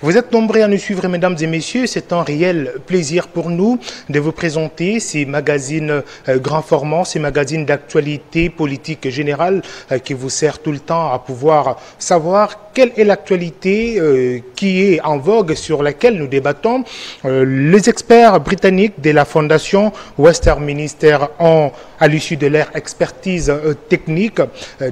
Vous êtes nombreux à nous suivre, mesdames et messieurs. C'est un réel plaisir pour nous de vous présenter ces magazines grand format, ces magazines d'actualité politique générale qui vous servent tout le temps à pouvoir savoir quelle est l'actualité qui est en vogue, sur laquelle nous débattons. Les experts britanniques de la Fondation Westminster ont, à l'issue de leur expertise technique,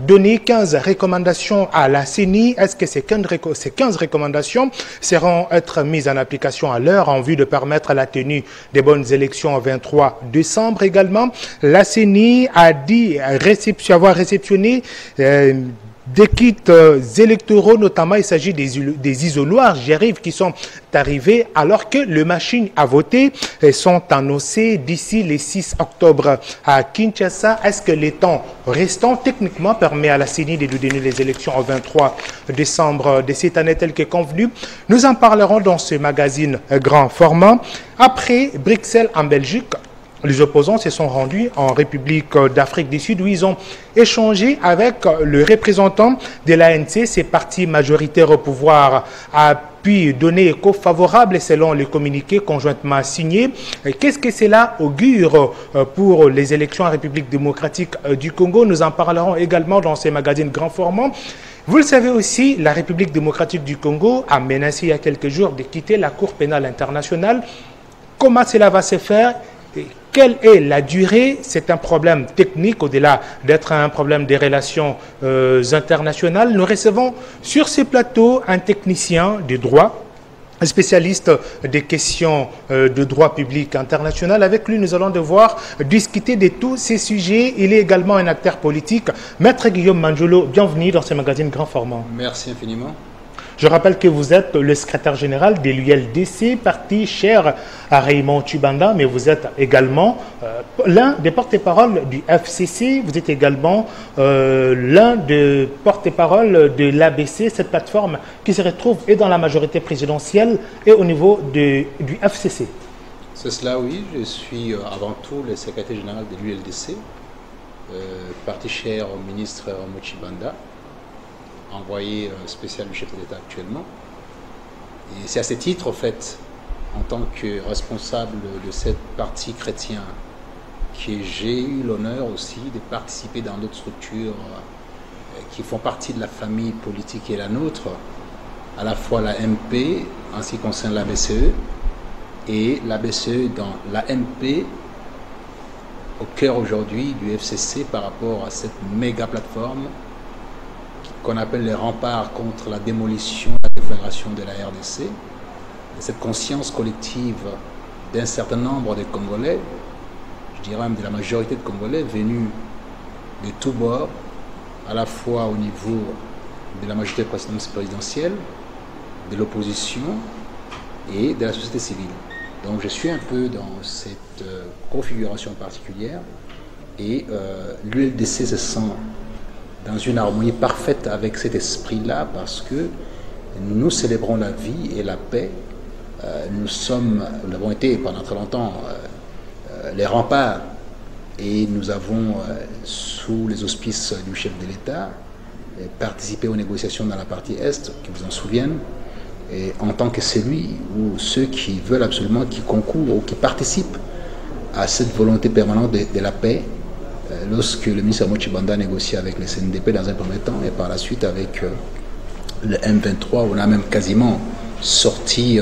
donné 15 recommandations à la CENI. Est-ce que ces 15 recommandations seront être mises en application à l'heure en vue de permettre la tenue des bonnes élections au 23 décembre également? La CENI a dit avoir réceptionné des kits électoraux, notamment il s'agit des isoloirs, j'y arrive, qui sont arrivés alors que les machines à voter sont annoncées d'ici le 6 octobre à Kinshasa. Est-ce que les temps restants techniquement permet à la CENI de donner les élections au 23 décembre de cette année telle que convenu? Nous en parlerons dans ce magazine grand format. Après Bruxelles en Belgique, les opposants se sont rendus en République d'Afrique du Sud où ils ont échangé avec le représentant de l'ANC, ces partis majoritaires au pouvoir, a pu donner écho favorable selon le communiqué conjointement signé. Qu'est-ce que cela augure pour les élections en République démocratique du Congo? Nous en parlerons également dans ces magazines grand format. Vous le savez aussi, la République démocratique du Congo a menacé il y a quelques jours de quitter la Cour pénale internationale. Comment cela va se faire? Quelle est la durée? C'est un problème technique au-delà d'être un problème des relations internationales. Nous recevons sur ce plateau un technicien de droit, un spécialiste des questions de droit public international. Avec lui, nous allons devoir discuter de tous ces sujets. Il est également un acteur politique. Maître Guillaume Manjolo, bienvenue dans ce magazine grand format. Merci infiniment. Je rappelle que vous êtes le secrétaire général de l'ULDC, parti cher à Raymond Tshibanda, mais vous êtes également l'un des porte-parole du FCC. Vous êtes également l'un des porte-parole de l'ABC, cette plateforme qui se retrouve et dans la majorité présidentielle et au niveau du FCC. C'est cela, oui. Je suis avant tout le secrétaire général de l'ULDC, parti cher au ministre Raymond Tshibanda, envoyé spécial du chef de l'État actuellement. Et c'est à ce titre, en fait, en tant que responsable de cette partie chrétien, que j'ai eu l'honneur aussi de participer dans d'autres structures qui font partie de la famille politique qui est la nôtre, à la fois la MP en ce qui concerne la BCE et la BCE dans la MP au cœur aujourd'hui du FCC par rapport à cette méga plateforme qu'on appelle les remparts contre la démolition et la déflagration de la RDC. Et cette conscience collective d'un certain nombre de Congolais, je dirais même de la majorité de Congolais, venus de tous bords, à la fois au niveau de la majorité présidentielle, de l'opposition et de la société civile. Donc je suis un peu dans cette configuration particulière et l'ULDC se sent dans une harmonie parfaite avec cet esprit-là parce que nous célébrons la vie et la paix. Nous avons été pendant très longtemps les remparts et nous avons, sous les auspices du chef de l'État, participé aux négociations dans la partie Est, qui vous en souviennent, et en tant que celui ou ceux qui veulent absolument, qui concourent ou qui participent à cette volonté permanente de la paix, lorsque le ministre Raymond Tshibanda a négocié avec les CNDP dans un premier temps et par la suite avec le M23, on a même quasiment sorti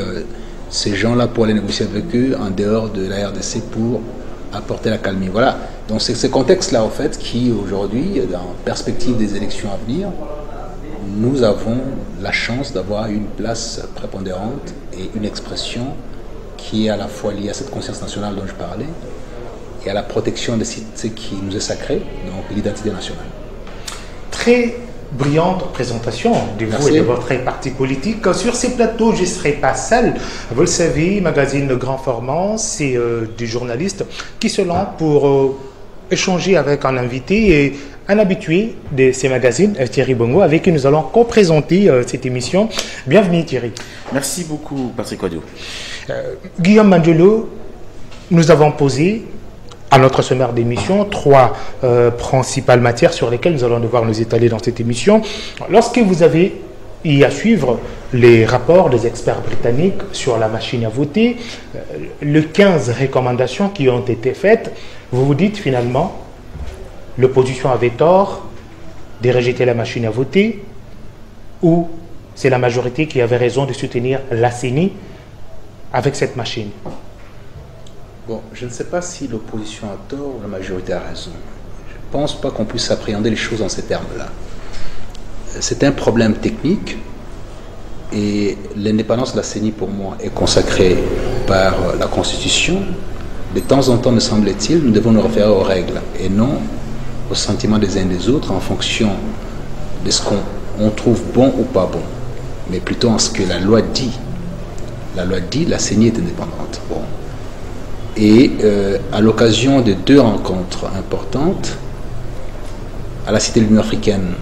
ces gens-là pour aller négocier avec eux en dehors de la RDC pour apporter la calmie. Voilà, donc c'est ce contexte-là en fait qui aujourd'hui, dans perspective des élections à venir, nous avons la chance d'avoir une place prépondérante et une expression qui est à la fois liée à cette conscience nationale dont je parlais et à la protection de ce qui nous est sacré, donc l'identité nationale. Très brillante présentation de vous et de votre parti politique. Sur ces plateaux, je ne serai pas seul. Vous le savez, magazine grand format, c'est des journalistes qui se lancent pour échanger avec un invité et un habitué de ces magazines, Thierry Bongo, avec qui nous allons co-présenter cette émission. Bienvenue Thierry. Merci beaucoup Patrick Audio. Guillaume Manjolo, nous avons posé à notre sommaire d'émission 3 principales matières sur lesquelles nous allons devoir nous étaler dans cette émission. Lorsque vous avez et à suivre les rapports des experts britanniques sur la machine à voter, les 15 recommandations qui ont été faites, vous vous dites finalement, l'opposition avait tort de rejeter la machine à voter, ou c'est la majorité qui avait raison de soutenir la CENI avec cette machine? Bon, je ne sais pas si l'opposition a tort ou la majorité a raison. Je ne pense pas qu'on puisse appréhender les choses en ces termes-là. C'est un problème technique et l'indépendance de la CENI, pour moi, est consacrée par la Constitution. De temps en temps, me semble-t-il, nous devons nous référer aux règles et non aux sentiments des uns et des autres en fonction de ce qu'on trouve bon ou pas bon, mais plutôt en ce que la loi dit. La loi dit, la CENI est indépendante. Bon. Et à l'occasion de 2 rencontres importantes, à la Cité de l'Union africaine,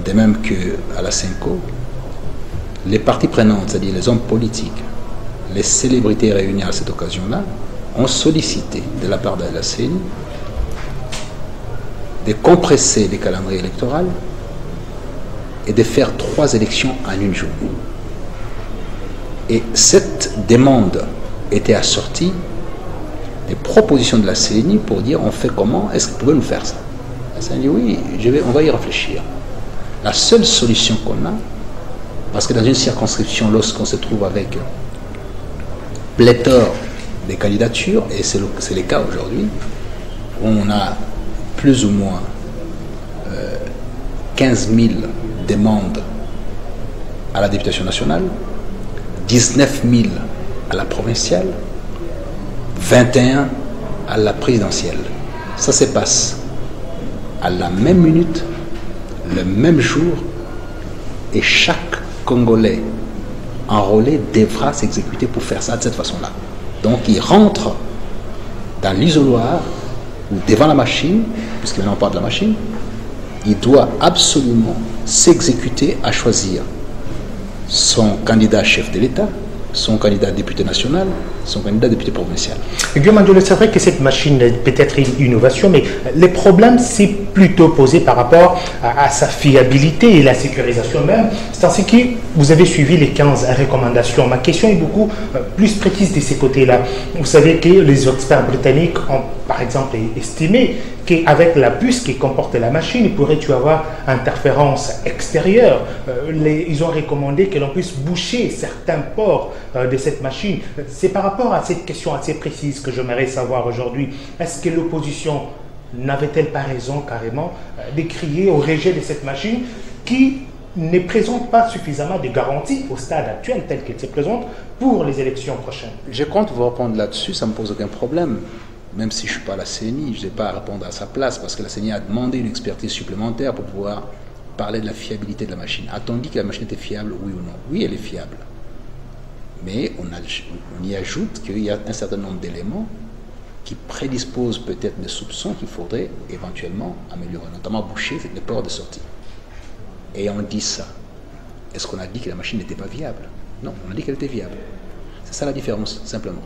de même qu'à la CENCO, les parties prenantes, c'est-à-dire les hommes politiques, les célébrités réunies à cette occasion-là, ont sollicité de la part de la CENI de compresser les calendriers électoraux et de faire 3 élections en une journée. Et cette demande était assortie des propositions de la CENI pour dire on fait comment, est-ce que vous pouvez nous faire ça? La CENI dit oui, on va y réfléchir. La seule solution qu'on a, parce que dans une circonscription, lorsqu'on se trouve avec pléthore des candidatures, et c'est le cas aujourd'hui, on a plus ou moins 15 000 demandes à la députation nationale, 19 000 à la provinciale, 21 à la présidentielle. Ça se passe à la même minute, le même jour, et chaque Congolais enrôlé devra s'exécuter pour faire ça de cette façon-là. Donc il rentre dans l'isoloir ou devant la machine, puisqu'il n'en parle de la machine, il doit absolument s'exécuter à choisir son candidat chef de l'État, son candidat député national, son candidat député provincial. Guillaume Mandolo, c'est vrai que cette machine est peut-être une innovation, mais le problème c'est plutôt posé par rapport à sa fiabilité et la sécurisation même. C'est ainsi que vous avez suivi les 15 recommandations. Ma question est beaucoup plus précise de ces côtés-là. Vous savez que les experts britanniques ont par exemple estimé qu'avec la puce qui comporte la machine, il pourrait y avoir interférence extérieure. Ils ont recommandé que l'on puisse boucher certains ports de cette machine. C'est par rapport à cette question assez précise que j'aimerais savoir aujourd'hui. Est-ce que l'opposition n'avait-elle pas raison carrément de crier au rejet de cette machine qui ne présente pas suffisamment de garanties au stade actuel tel qu'elle se présente pour les élections prochaines? Je compte vous répondre là-dessus, ça ne me pose aucun problème. Même si je ne suis pas la CENI, je n'ai pas à répondre à sa place parce que la CENI a demandé une expertise supplémentaire pour pouvoir parler de la fiabilité de la machine. A-t-on dit que la machine était fiable, oui ou non? Oui, elle est fiable. Mais on y ajoute qu'il y a un certain nombre d'éléments qui prédisposent peut-être des soupçons qu'il faudrait éventuellement améliorer, notamment boucher les ports de sortie. Et on dit ça. Est-ce qu'on a dit que la machine n'était pas viable? Non, on a dit qu'elle était viable. C'est ça la différence, simplement,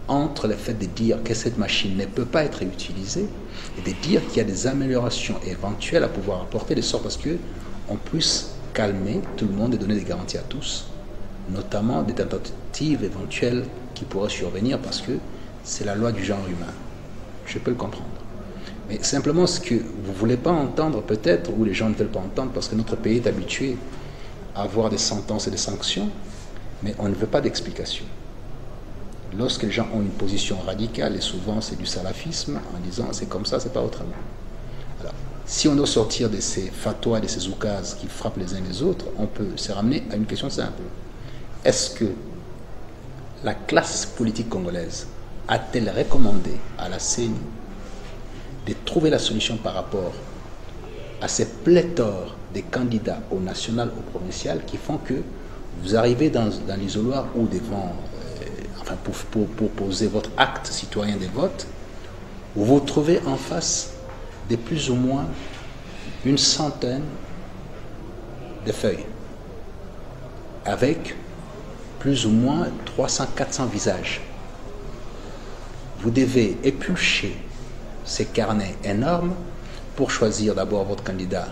entre le fait de dire que cette machine ne peut pas être utilisée et de dire qu'il y a des améliorations éventuelles à pouvoir apporter, de sorte à ce qu'on puisse calmer tout le monde et donner des garanties à tous, notamment des tentatives éventuelles qui pourraient survenir parce que c'est la loi du genre humain. Je peux le comprendre. Mais simplement ce que vous ne voulez pas entendre peut-être, ou les gens ne veulent pas entendre parce que notre pays est habitué à avoir des sentences et des sanctions, mais on ne veut pas d'explication. Lorsque les gens ont une position radicale, et souvent c'est du salafisme, en disant c'est comme ça, c'est pas autrement. Alors, si on doit sortir de ces fatwas, de ces oukases qui frappent les uns les autres, on peut se ramener à une question simple. Est-ce que la classe politique congolaise a-t-elle recommandé à la CENI de trouver la solution par rapport à ces pléthores des candidats au national, au provincial, qui font que vous arrivez dans l'isoloir ou devant, pour poser votre acte citoyen de vote, vous vous trouvez en face de plus ou moins une centaine de feuilles, avec plus ou moins 300-400 visages. Vous devez éplucher ces carnets énormes pour choisir d'abord votre candidat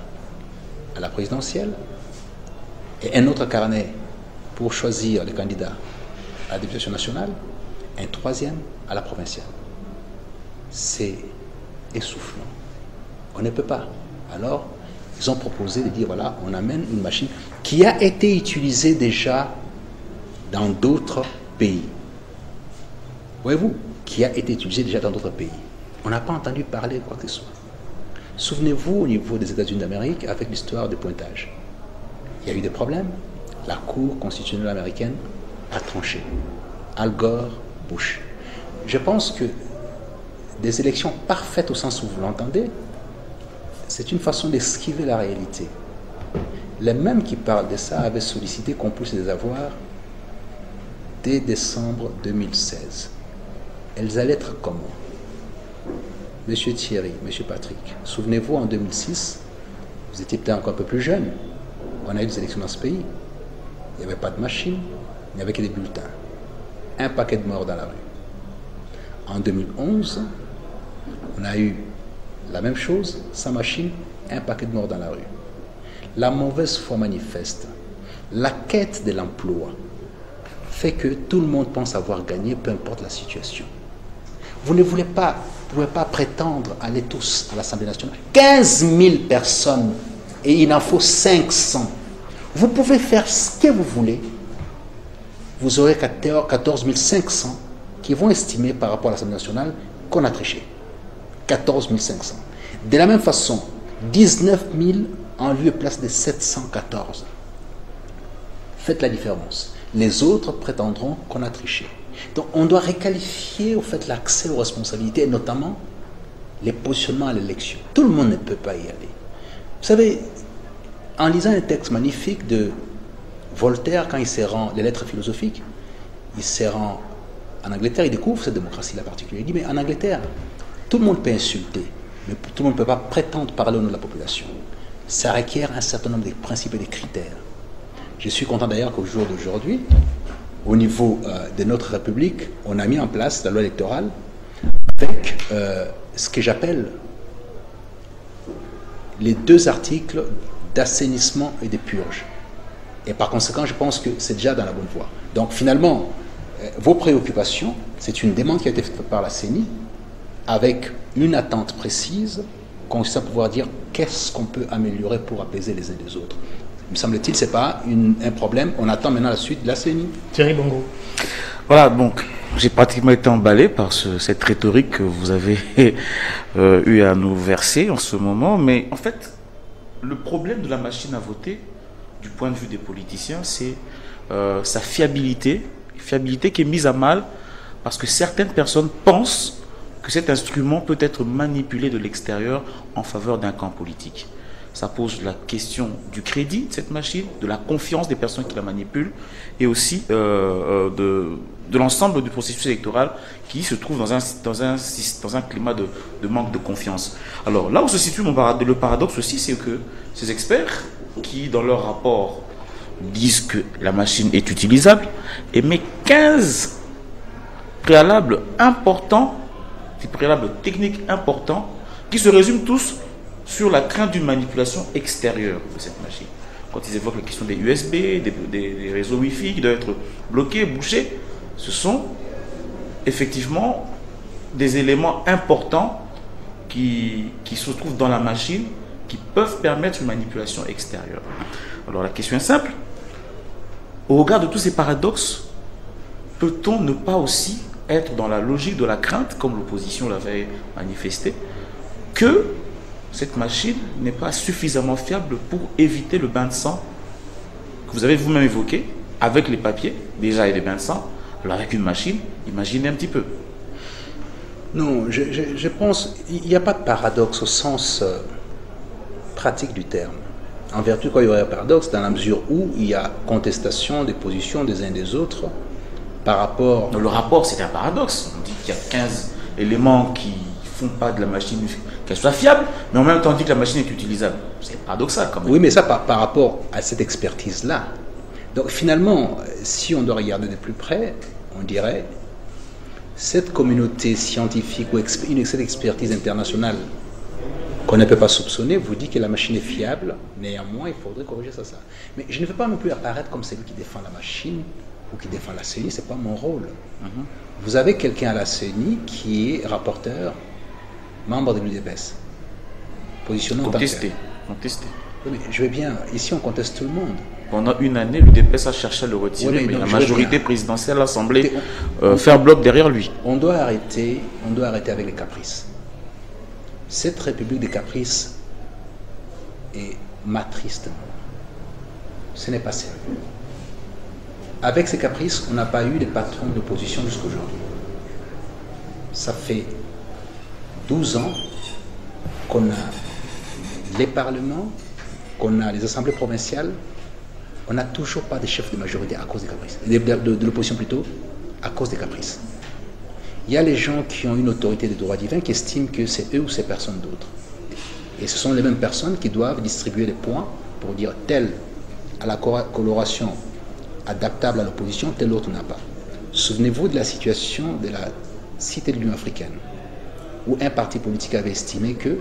à la présidentielle et un autre carnet pour choisir les candidats à la députation nationale, un troisième à la provinciale. C'est essoufflant. On ne peut pas. Alors, ils ont proposé de dire, voilà, on amène une machine qui a été utilisée déjà dans d'autres pays. Voyez-vous, qui a été utilisée déjà dans d'autres pays. On n'a pas entendu parler de quoi que ce soit. Souvenez-vous au niveau des États-Unis d'Amérique avec l'histoire du pointage. Il y a eu des problèmes. La Cour constitutionnelle américaine a tranché. Al Gore, Bush. Je pense que des élections parfaites au sens où vous l'entendez, c'est une façon d'esquiver la réalité. Les mêmes qui parlent de ça avaient sollicité qu'on puisse les avoir dès décembre 2016. Elles allaient être comment? Monsieur Thierry, Monsieur Patrick, souvenez-vous, en 2006, vous étiez peut-être encore un peu plus jeune, on a eu des élections dans ce pays. Il n'y avait pas de machine, il n'y avait que des bulletins. Un paquet de morts dans la rue. En 2011, on a eu la même chose, sans machine, un paquet de morts dans la rue. La mauvaise foi manifeste, la quête de l'emploi, fait que tout le monde pense avoir gagné, peu importe la situation. Vous ne pouvez pas prétendre aller tous à l'Assemblée nationale. 15 000 personnes et il en faut 500. Vous pouvez faire ce que vous voulez. Vous aurez 14 500 qui vont estimer par rapport à l'Assemblée nationale qu'on a triché. 14 500. De la même façon, 19 000 en lieu et place de 714. Faites la différence. Les autres prétendront qu'on a triché. Donc on doit réqualifier au fait l'accès aux responsabilités, et notamment les positionnements à l'élection. Tout le monde ne peut pas y aller. Vous savez, en lisant un texte magnifique de Voltaire, quand il se rend, les lettres philosophiques, il se rend en Angleterre, il découvre cette démocratie-là particulière. Il dit, mais en Angleterre, tout le monde peut insulter, mais tout le monde ne peut pas prétendre parler au nom de la population. Ça requiert un certain nombre de principes et de critères. Je suis content d'ailleurs qu'au jour d'aujourd'hui, au niveau de notre République, on a mis en place la loi électorale avec ce que j'appelle les 2 articles d'assainissement et de purge. Et par conséquent, je pense que c'est déjà dans la bonne voie. Donc finalement, vos préoccupations, c'est une demande qui a été faite par la CENI avec une attente précise consistant à pouvoir dire qu'est-ce qu'on peut améliorer pour apaiser les uns des autres. Me semble-t-il, ce n'est pas un problème. On attend maintenant la suite de la CENI. Thierry Bongo. Voilà, donc j'ai pratiquement été emballé par cette rhétorique que vous avez eu à nous verser en ce moment. Mais en fait, le problème de la machine à voter, du point de vue des politiciens, c'est sa fiabilité qui est mise à mal parce que certaines personnes pensent que cet instrument peut être manipulé de l'extérieur en faveur d'un camp politique. Ça pose la question du crédit de cette machine, de la confiance des personnes qui la manipulent et aussi de l'ensemble du processus électoral qui se trouve dans un climat de manque de confiance. Alors là où se situe le paradoxe aussi, c'est que ces experts qui, dans leur rapport, disent que la machine est utilisable, émettent 15 préalables importants, des préalables techniques importants, qui se résument tous sur la crainte d'une manipulation extérieure de cette machine. Quand ils évoquent la question des USB, des réseaux Wi-Fi qui doivent être bloqués, bouchés, ce sont effectivement des éléments importants qui se trouvent dans la machine qui peuvent permettre une manipulation extérieure. Alors la question est simple. Au regard de tous ces paradoxes, peut-on ne pas aussi être dans la logique de la crainte, comme l'opposition l'avait manifesté, que cette machine n'est pas suffisamment fiable pour éviter le bain de sang que vous avez vous-même évoqué, avec les papiers, déjà et les bains de sang, alors avec une machine, imaginez un petit peu. Non, je pense qu'il n'y a pas de paradoxe au sens pratique du terme. En vertu, quoi, il y aurait un paradoxe dans la mesure où il y a contestation des positions des uns des autres par rapport... Le rapport, c'est un paradoxe. On dit qu'il y a 15 éléments qui ne font pas de la machine qu'elle soit fiable, mais en même temps on dit que la machine est utilisable. C'est paradoxal quand même. Oui, mais ça par rapport à cette expertise-là. Donc finalement, si on doit regarder de plus près, on dirait cette communauté scientifique ou cette expertise internationale qu'on ne peut pas soupçonner, vous dit que la machine est fiable, néanmoins il faudrait corriger ça. Mais je ne veux pas non plus apparaître comme celui qui défend la machine ou qui défend la CENI, ce n'est pas mon rôle. Vous avez quelqu'un à la CENI qui est rapporteur, membre de l'UDPS. Positionnant Contesté. Oui, mais je veux bien, ici on conteste tout le monde. Pendant une année, l'UDPS a cherché à le retirer, Oui, mais donc, la majorité présidentielle a semblé on faire bloc derrière lui. On doit arrêter avec les caprices. Cette république des caprices est matrice de mort. Ce n'est pas sérieux. Avec ces caprices, on n'a pas eu de patron d'opposition jusqu'à aujourd'hui. Ça fait 12 ans qu'on a les parlements, qu'on a les assemblées provinciales, on n'a toujours pas de chef de majorité à cause des caprices. De l'opposition plutôt, à cause des caprices. Il y a les gens qui ont une autorité de droit divin qui estiment que c'est eux ou c'est personne d'autre. Et ce sont les mêmes personnes qui doivent distribuer les points pour dire tel à la coloration adaptable à l'opposition, tel autre n'a pas. Souvenez-vous de la situation de la Cité de l'Union africaine, où un parti politique avait estimé que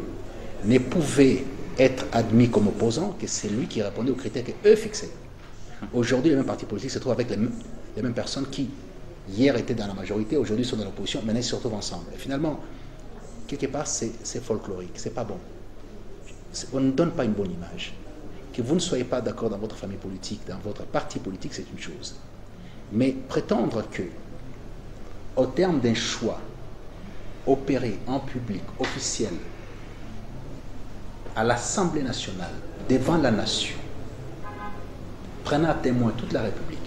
ne pouvait être admis comme opposant que c'est lui qui répondait aux critères qu'eux fixaient. Aujourd'hui, les mêmes partis politiques se trouvent avec les mêmes personnes qui, hier, étaient dans la majorité, aujourd'hui sont dans l'opposition, maintenant ils se retrouvent ensemble. Et finalement, quelque part, c'est folklorique, c'est pas bon. On ne donne pas une bonne image. Que vous ne soyez pas d'accord dans votre famille politique, dans votre parti politique, c'est une chose. Mais prétendre que, au terme d'un choix opéré en public, officiel, à l'Assemblée nationale, devant la nation, prenant à témoin toute la République,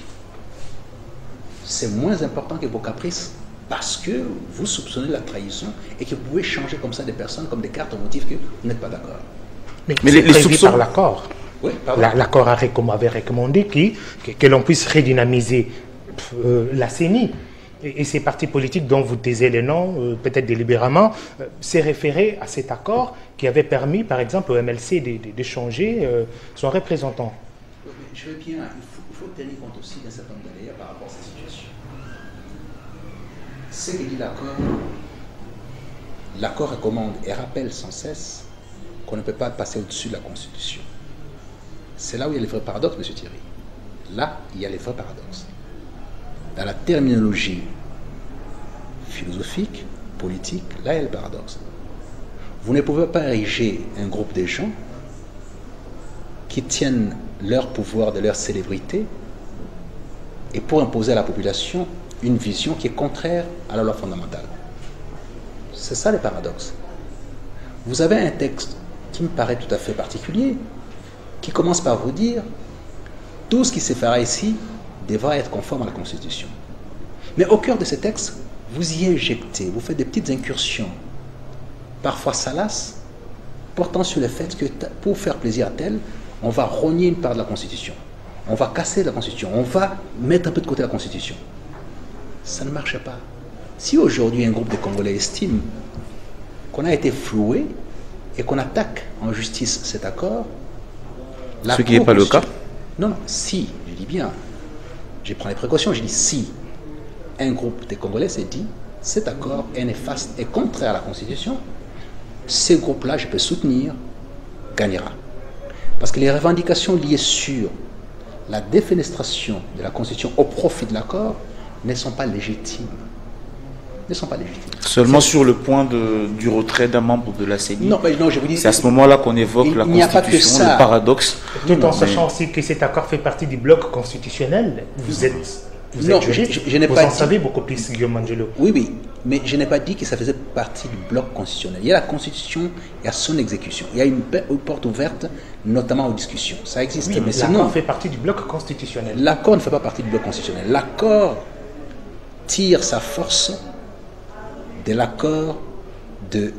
c'est moins important que vos caprices parce que vous soupçonnez la trahison et que vous pouvez changer comme ça des personnes comme des cartes au motif que vous n'êtes pas d'accord. Mais les soupçons par l'accord. Oui, l'accord avait recommandé que l'on puisse redynamiser la CENI. Et ces partis politiques dont vous taisez les noms, peut-être délibérément, s'est référé à cet accord qui avait permis, par exemple, au MLC de changer son représentant. Je veux bien, il faut tenir compte aussi d'un certain nombre d'aléas par rapport à cette situation. Ce que dit l'accord recommande et rappelle sans cesse qu'on ne peut pas passer au-dessus de la Constitution. C'est là où il y a les vrais paradoxes, M. Thierry. Là, il y a les vrais paradoxes. Dans la terminologie philosophique, politique, là il y a le paradoxe. Vous ne pouvez pas ériger un groupe de gens qui tiennent leur pouvoir de leur célébrité et pour imposer à la population une vision qui est contraire à la loi fondamentale. C'est ça le paradoxe. Vous avez un texte qui me paraît tout à fait particulier, qui commence par vous dire tout ce qui se fera ici devra être conforme à la Constitution. Mais au cœur de ce texte, vous y injectez, vous faites des petites incursions, parfois salaces, portant sur le fait que pour faire plaisir à tel, on va rogner une part de la Constitution. On va casser la Constitution. On va mettre un peu de côté la Constitution. Ça ne marche pas. Si aujourd'hui un groupe de Congolais estime qu'on a été floué et qu'on attaque en justice cet accord, ce qui n'est pas le cas. Non, non, si, je dis bien, je prends les précautions, je dis si un groupe de Congolais s'est dit cet accord est néfaste et contraire à la Constitution, ce groupe-là, je peux soutenir, gagnera. Parce que les revendications liées sur la défenestration de la Constitution au profit de l'accord ne sont pas légitimes. Seulement sur le point du retrait d'un membre de la CENI. Non, mais non, je vous dis. C'est à ce moment-là qu'on évoque la Constitution, le paradoxe. Tout en sachant aussi que cet accord fait partie du bloc constitutionnel. Vous êtes juriste, vous en savez beaucoup plus, Guillaume Angelo. Oui, mais je n'ai pas dit que ça faisait partie du bloc constitutionnel. Il y a la Constitution, il y a son exécution. Il y a une porte ouverte, notamment aux discussions. Ça existe, oui, mais sinon... L'accord fait partie du bloc constitutionnel. L'accord ne fait pas partie du bloc constitutionnel. L'accord tire sa force de l'accord d'Addis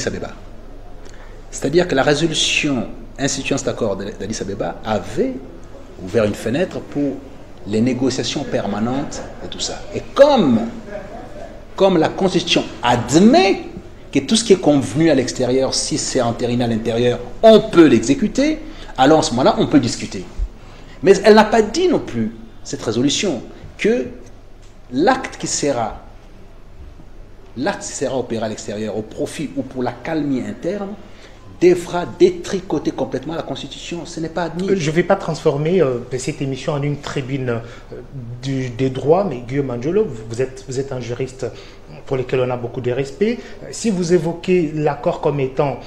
Abeba. C'est-à-dire que la résolution instituant cet accord d'Addis Abeba avait ouvert une fenêtre pour les négociations permanentes et tout ça. Et comme la Constitution admet que tout ce qui est convenu à l'extérieur, si c'est entériné à l'intérieur, on peut l'exécuter, alors en ce moment-là, on peut discuter. Mais elle n'a pas dit non plus, cette résolution, que l'acte qui sera l'acte sera opéré à l'extérieur au profit ou pour la calmie interne, devra détricoter complètement la Constitution. Ce n'est pas admis. Je ne vais pas transformer cette émission en une tribune des droits, mais Guillaume Angelot, vous êtes un juriste pour lequel on a beaucoup de respect. Si vous évoquez l'accord comme étant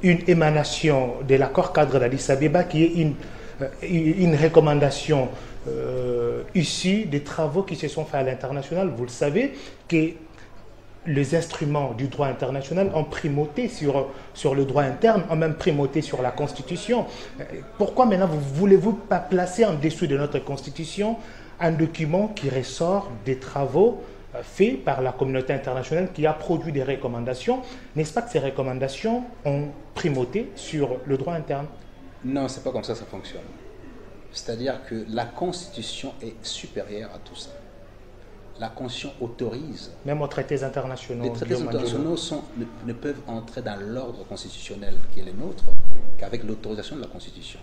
une émanation de l'accord cadre d'Addis Abeba, qui est une recommandation issue des travaux qui se sont faits à l'international, vous le savez, que les instruments du droit international ont primauté sur le droit interne, ont même primauté sur la Constitution. Pourquoi maintenant voulez-vous pas placer en dessous de notre Constitution un document qui ressort des travaux faits par la communauté internationale qui a produit des recommandations? N'est-ce pas que ces recommandations ont primauté sur le droit interne? Non, c'est pas comme ça fonctionne. C'est-à-dire que la Constitution est supérieure à tout ça. La Constitution autorise. Même aux traités internationaux. Les traités internationaux ne peuvent entrer dans l'ordre constitutionnel qui est le nôtre qu'avec l'autorisation de la Constitution.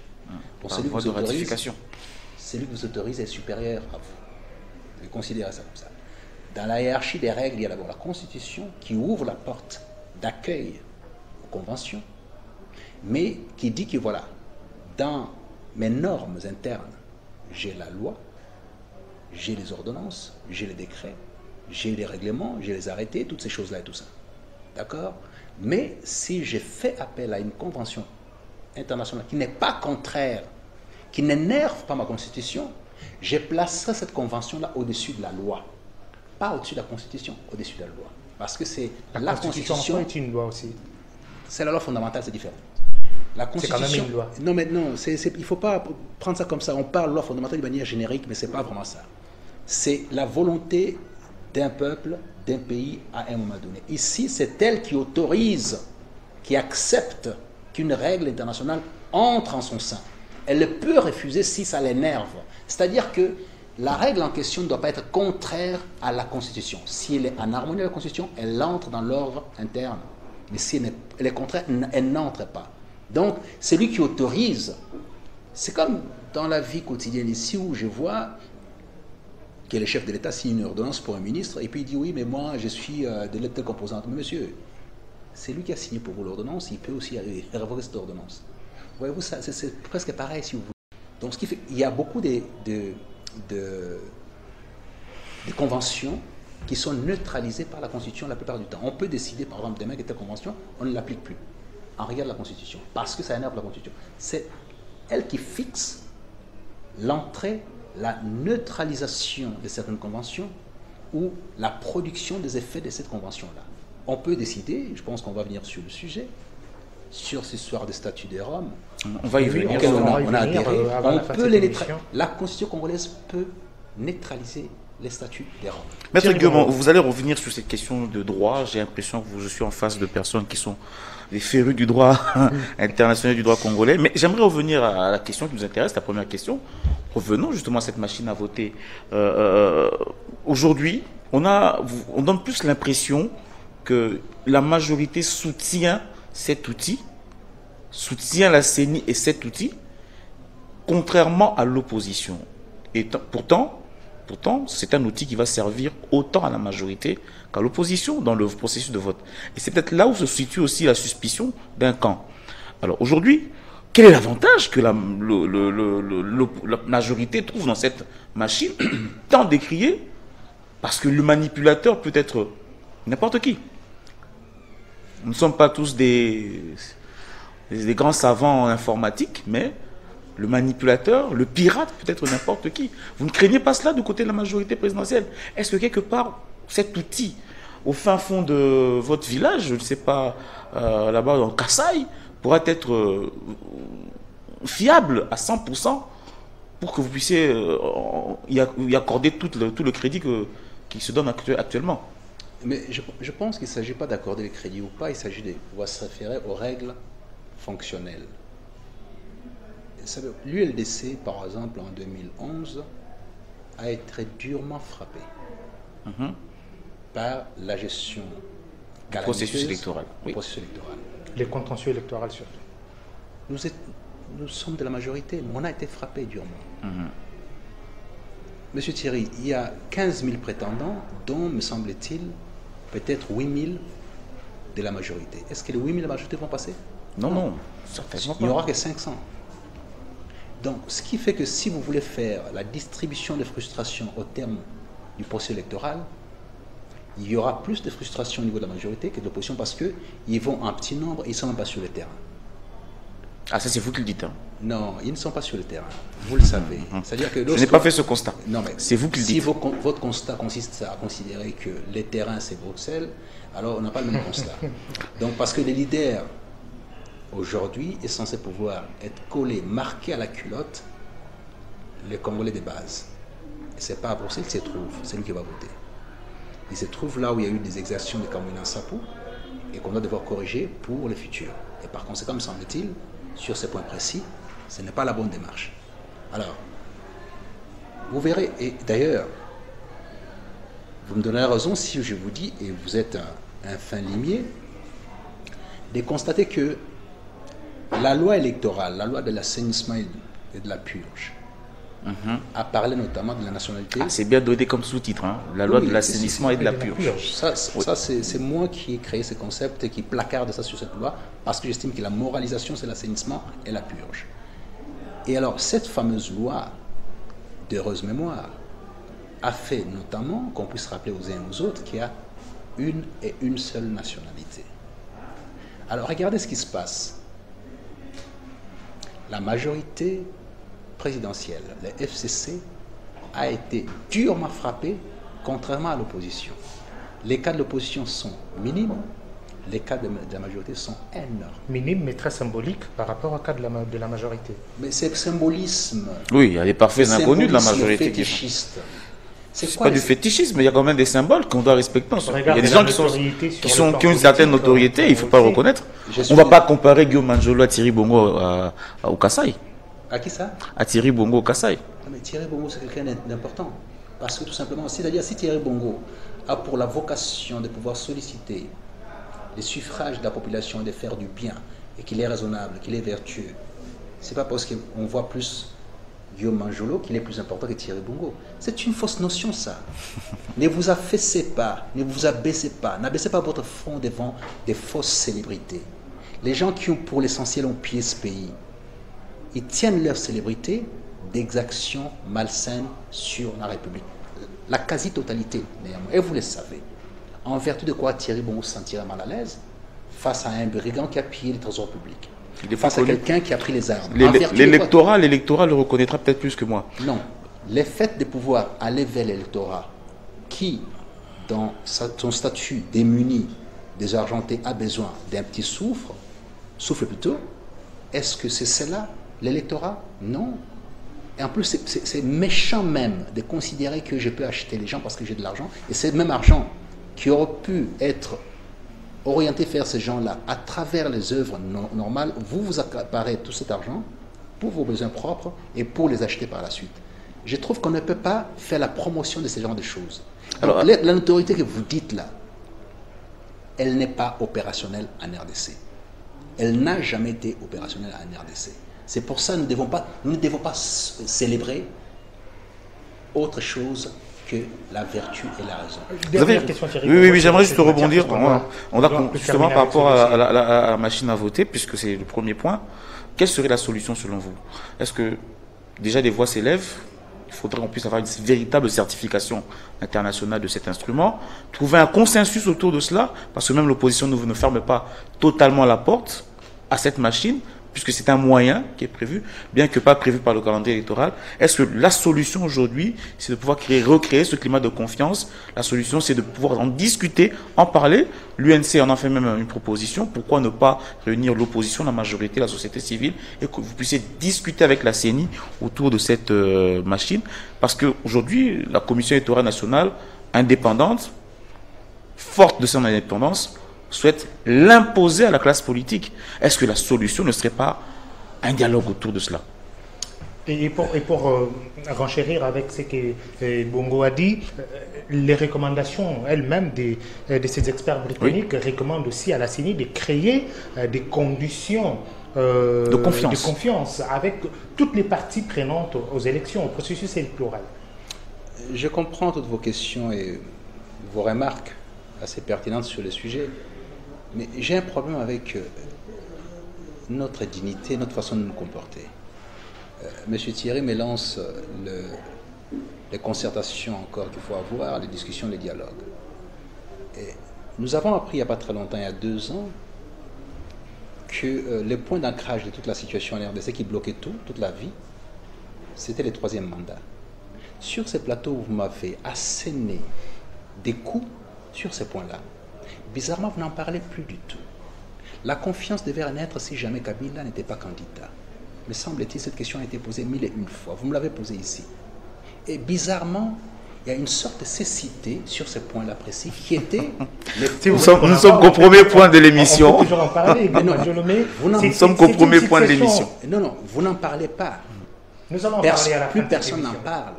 Donc celui qui vous autorise est supérieur à vous. Vous considérez ça comme ça. Dans la hiérarchie des règles, il y a d'abord la Constitution qui ouvre la porte d'accueil aux conventions, mais qui dit que voilà, dans mes normes internes, j'ai la loi, j'ai les ordonnances, j'ai les décrets, j'ai les règlements, j'ai les arrêtés, toutes ces choses-là et tout ça. D'accord? Mais si j'ai fait appel à une convention internationale qui n'est pas contraire, qui n'énerve pas ma Constitution, je placerai cette convention-là au-dessus de la loi. Pas au-dessus de la Constitution, au-dessus de la loi. Parce que c'est la Constitution est une loi aussi. C'est la loi fondamentale, c'est différent. La Constitution, c'est quand même une loi. Non, mais non, il ne faut pas prendre ça comme ça. On parle de loi fondamentale de manière générique, mais ce n'est pas vraiment ça. C'est la volonté d'un peuple, d'un pays à un moment donné. Ici, c'est elle qui autorise, qui accepte qu'une règle internationale entre en son sein. Elle le peut refuser si ça l'énerve. C'est-à-dire que la règle en question ne doit pas être contraire à la Constitution. Si elle est en harmonie avec la Constitution, elle entre dans l'ordre interne. Mais si elle est contraire, elle n'entre pas. Donc, c'est lui qui autorise. C'est comme dans la vie quotidienne ici où je vois que le chef de l'État signe une ordonnance pour un ministre et puis il dit oui, mais moi je suis de telle composante. Mais monsieur, c'est lui qui a signé pour vous l'ordonnance, il peut aussi révoquer cette ordonnance. Voyez-vous, c'est presque pareil si vous voulez. Donc, ce qui fait qu'il y a beaucoup de conventions qui sont neutralisées par la Constitution la plupart du temps. On peut décider, par exemple, demain que telle convention, on ne l'applique plus. En regard de la Constitution, parce que ça énerve la Constitution. C'est elle qui fixe l'entrée, la neutralisation de certaines conventions ou la production des effets de cette convention-là. On peut décider, je pense qu'on va venir sur le sujet, sur cette histoire des statuts des Roms. On va y venir. On a adhéré. La Constitution congolaise peut neutraliser les statuts des Roms. Maître Guillaume, vous allez revenir sur cette question de droit. J'ai l'impression que je suis en face de personnes qui sont des férus du droit international, du droit congolais. Mais j'aimerais revenir à la question qui nous intéresse, la première question. Revenons justement à cette machine à voter. Aujourd'hui, on donne plus l'impression que la majorité soutient cet outil, soutient la CENI et cet outil, contrairement à l'opposition. Et pourtant, c'est un outil qui va servir autant à la majorité qu'à l'opposition dans le processus de vote. Et c'est peut-être là où se situe aussi la suspicion d'un camp. Alors aujourd'hui, quel est l'avantage que la majorité trouve dans cette machine tant décriée? Parce que le manipulateur peut être n'importe qui. Nous ne sommes pas tous des grands savants en informatique, mais le manipulateur, le pirate peut être n'importe qui. Vous ne craignez pas cela du côté de la majorité présidentielle? Est-ce que quelque part, cet outil, au fin fond de votre village, je ne sais pas, là-bas dans Kassai, pourra être fiable à 100% pour que vous puissiez y accorder tout le crédit qui se donne actuellement? Mais je pense qu'il ne s'agit pas d'accorder le crédit ou pas, il s'agit de pouvoir se référer aux règles fonctionnelles. L'ULDC, par exemple, en 2011, a été durement frappé par la gestion du processus électoral. Oui. Processus électoral. Les contentieux électoraux surtout. Nous sommes de la majorité, mais on a été frappé durement. Monsieur Thierry, il y a 15 000 prétendants, dont, me semble-t-il, peut-être 8000 de la majorité. Est-ce que les 8000 de la majorité vont passer? Non, certainement pas. Il n'y aura que 500. Donc, ce qui fait que si vous voulez faire la distribution de frustration au terme du processus électoral, il y aura plus de frustration au niveau de la majorité que de l'opposition parce qu'ils vont en petit nombre et ils ne sont même pas sur le terrain. Ah, ça c'est vous qui le dites. Hein. Non, ils ne sont pas sur le terrain. Vous le savez. C'est-à-dire que je n'ai pas fait ce constat. Non, mais c'est vous qui le dites. Si votre constat consiste à considérer que les terrains c'est Bruxelles, alors on n'a pas le même constat. Donc, parce que les leaders aujourd'hui est censé pouvoir être collé, marqué à la culotte, les Congolais de base. Et ce n'est pas à Bruxelles qu'il se trouve, c'est lui qui va voter. Il se trouve là où il y a eu des exactions de Kamwina Nsapu et qu'on doit devoir corriger pour le futur. Et par conséquent, me semble-t-il, sur ces points précis, ce n'est pas la bonne démarche. Alors, vous verrez, et d'ailleurs, vous me donnerez raison si je vous dis, et vous êtes un fin limier, de constater que la loi électorale, la loi de l'assainissement et de la purge, a parlé notamment de la nationalité. Ah, c'est bien donné comme sous-titre, hein, la loi de l'assainissement et de la purge. Ça c'est moi qui ai créé ce concept et qui placarde ça sur cette loi parce que j'estime que la moralisation, c'est l'assainissement et la purge. Et alors, cette fameuse loi d'heureuse mémoire a fait notamment qu'on puisse rappeler aux uns et aux autres qu'il y a une et une seule nationalité. Alors, regardez ce qui se passe. La majorité présidentielle, le FCC, a été durement frappée, contrairement à l'opposition. Les cas de l'opposition sont minimes, les cas de la majorité sont énormes. Minimes, mais très symboliques par rapport au cas de la majorité. Mais c'est le symbolisme. Oui, il y a des parfaits inconnus de la majorité. Fétichiste. C'est pas du fétichisme, mais il y a quand même des symboles qu'on doit respecter. Il y a des gens qui ont une certaine notoriété, il ne faut pas le reconnaître. On ne va pas comparer Guillaume Manjolo à Thierry Bongo au Kassai. À qui ça? À Thierry Bongo au Kassai. Mais Thierry Bongo, c'est quelqu'un d'important. Parce que tout simplement, c'est-à-dire si Thierry Bongo a pour la vocation de pouvoir solliciter les suffrages de la population et de faire du bien, et qu'il est raisonnable, qu'il est vertueux, c'est pas parce qu'on voit plus Guillaume Manjolo qu'il est plus important que Thierry Bongo. C'est une fausse notion, ça. Ne vous affaissez pas, ne vous abaissez pas, n'abaissez pas votre front devant des fausses célébrités. Les gens qui ont pour l'essentiel ont pillé ce pays, ils tiennent leur célébrité d'exactions malsaines sur la République. La quasi-totalité, néanmoins. Et vous le savez. En vertu de quoi Thierry Bongo se sentirait mal à l'aise face à un brigand qui a pillé les trésors publics. Face à quelqu'un qui a pris les armes. L'électorat le reconnaîtra peut-être plus que moi. Non. Le fait de pouvoir aller vers l'électorat qui, dans son statut démuni, désargenté, a besoin d'un petit souffle plutôt, est-ce que c'est cela l'électorat? Non. Et en plus, c'est méchant même de considérer que je peux acheter les gens parce que j'ai de l'argent. Et c'est le même argent qui aurait pu être orienté vers ces gens-là à travers les œuvres normales. Vous accaparez tout cet argent pour vos besoins propres et pour les acheter par la suite. Je trouve qu'on ne peut pas faire la promotion de ce genre de choses. Alors, la notoriété que vous dites là, elle n'est pas opérationnelle en RDC. Elle n'a jamais été opérationnelle en RDC. C'est pour ça que nous ne devons pas célébrer autre chose que la vertu et la raison. Oui, j'aimerais juste rebondir. On a justement par rapport à la machine à voter, puisque c'est le premier point. Quelle serait la solution selon vous? Est-ce que déjà des voix s'élèvent? Il faudrait qu'on puisse avoir une véritable certification internationale de cet instrument, trouver un consensus autour de cela, parce que même l'opposition ne ferme pas totalement la porte à cette machine, puisque c'est un moyen qui est prévu, bien que pas prévu par le calendrier électoral. Est-ce que la solution aujourd'hui, c'est de pouvoir recréer ce climat de confiance? La solution, c'est de pouvoir en discuter, en parler. L'UNC en a fait même une proposition. Pourquoi ne pas réunir l'opposition, la majorité, la société civile, et que vous puissiez discuter avec la CENI autour de cette machine? Parce qu'aujourd'hui, la Commission électorale nationale, indépendante, forte de son indépendance, souhaite l'imposer à la classe politique. Est-ce que la solution ne serait pas un dialogue autour de cela? Et pour renchérir avec ce que Bongo a dit, les recommandations elles-mêmes de ces experts britanniques recommandent aussi à la CENI de créer des conditions de confiance avec toutes les parties prenantes aux élections, au processus électoral. Je comprends toutes vos questions et vos remarques. assez pertinentes sur le sujet. Mais j'ai un problème avec notre dignité, notre façon de nous comporter. Monsieur Thierry me lance les concertations encore qu'il faut avoir, les discussions, les dialogues. Et nous avons appris il n'y a pas très longtemps, il y a 2 ans, que le point d'ancrage de toute la situation à l'RDC qui bloquait toute la vie, c'était le 3e mandat. Sur ces plateaux, vous m'avez asséné des coups sur ces points-là. Bizarrement, vous n'en parlez plus du tout. La confiance devait renaître si jamais Kabila n'était pas candidat. Me semble-t-il, cette question a été posée 1001 fois. Vous me l'avez posée ici. Et bizarrement, il y a une sorte de cécité sur ce point-là précis qui était... Nous sommes qu'au premier point de l'émission. On peut toujours en parler. Nous sommes qu'au premier point de l'émission. Non, vous n'en parlez pas. Nous allons en parler à la fin. Plus personne n'en parle.